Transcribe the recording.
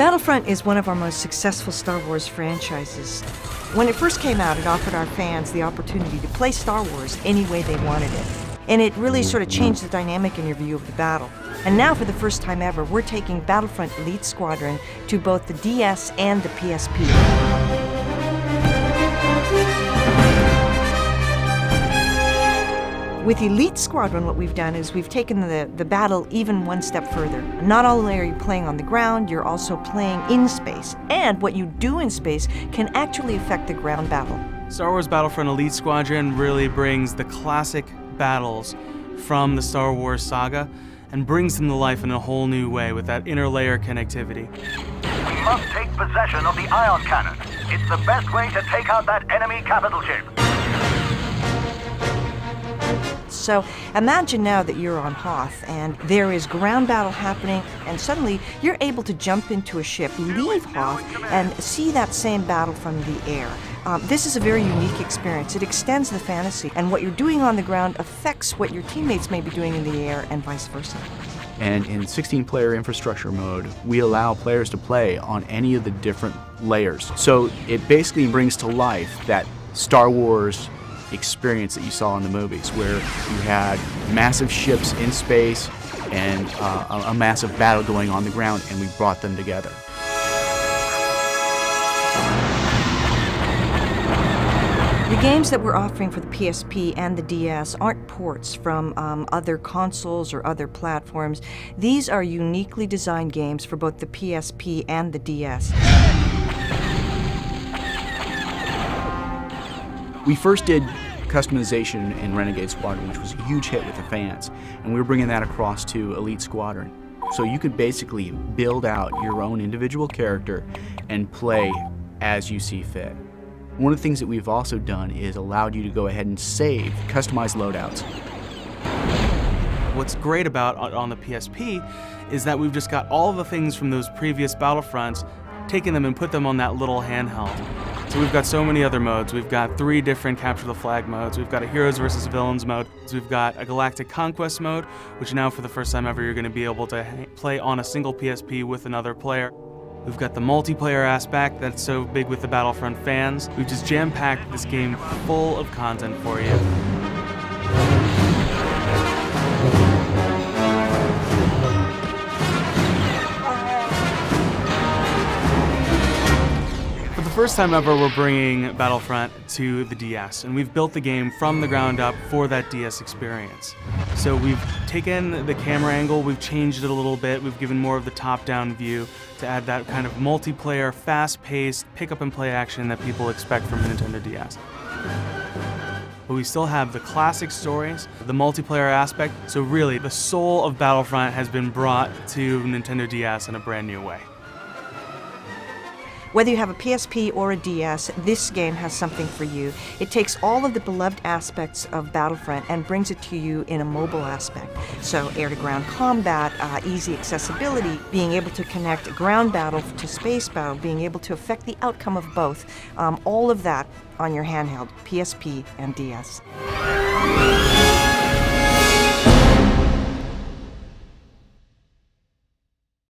Battlefront is one of our most successful Star Wars franchises. When it first came out, it offered our fans the opportunity to play Star Wars any way they wanted it. And it really sort of changed the dynamic in your view of the battle. And now, for the first time ever, we're taking Battlefront Elite Squadron to both the DS and the PSP. With Elite Squadron, what we've done is we've taken the battle even one step further. Not only are you playing on the ground, you're also playing in space. And what you do in space can actually affect the ground battle. Star Wars Battlefront Elite Squadron really brings the classic battles from the Star Wars saga and brings them to life in a whole new way with that interlayer connectivity. We must take possession of the ion cannon. It's the best way to take out that enemy capital ship. So imagine now that you're on Hoth and there is ground battle happening, and suddenly you're able to jump into a ship, leave Hoth, and see that same battle from the air. This is a very unique experience. It extends the fantasy, and what you're doing on the ground affects what your teammates may be doing in the air, and vice versa. And in 16-player infrastructure mode, we allow players to play on any of the different layers. So it basically brings to life that Star Wars experience that you saw in the movies, where you had massive ships in space and a massive battle going on the ground, and we brought them together. The games that we're offering for the PSP and the DS aren't ports from other consoles or other platforms. These are uniquely designed games for both the PSP and the DS. We first did customization in Renegade Squadron, which was a huge hit with the fans, and we were bringing that across to Elite Squadron. So you could basically build out your own individual character and play as you see fit. One of the things that we've also done is allowed you to go ahead and save customized loadouts. What's great about on the PSP is that we've just got all the things from those previous Battlefronts, taken them and put them on that little handheld. So we've got so many other modes. We've got 3 different capture the flag modes. We've got a heroes versus villains mode. So we've got a galactic conquest mode, which now for the first time ever you're going to be able to play on a single PSP with another player. We've got the multiplayer aspect that's so big with the Battlefront fans. We've just jam-packed this game full of content for you. First time ever, we're bringing Battlefront to the DS, and we've built the game from the ground up for that DS experience. So we've taken the camera angle, we've changed it a little bit, we've given more of the top-down view to add that kind of multiplayer, fast-paced, pick-up-and-play action that people expect from the Nintendo DS. But we still have the classic stories, the multiplayer aspect, so really the soul of Battlefront has been brought to Nintendo DS in a brand new way. Whether you have a PSP or a DS, this game has something for you. It takes all of the beloved aspects of Battlefront and brings it to you in a mobile aspect. So air-to-ground combat, easy accessibility, being able to connect ground battle to space battle, being able to affect the outcome of both, all of that on your handheld, PSP and DS.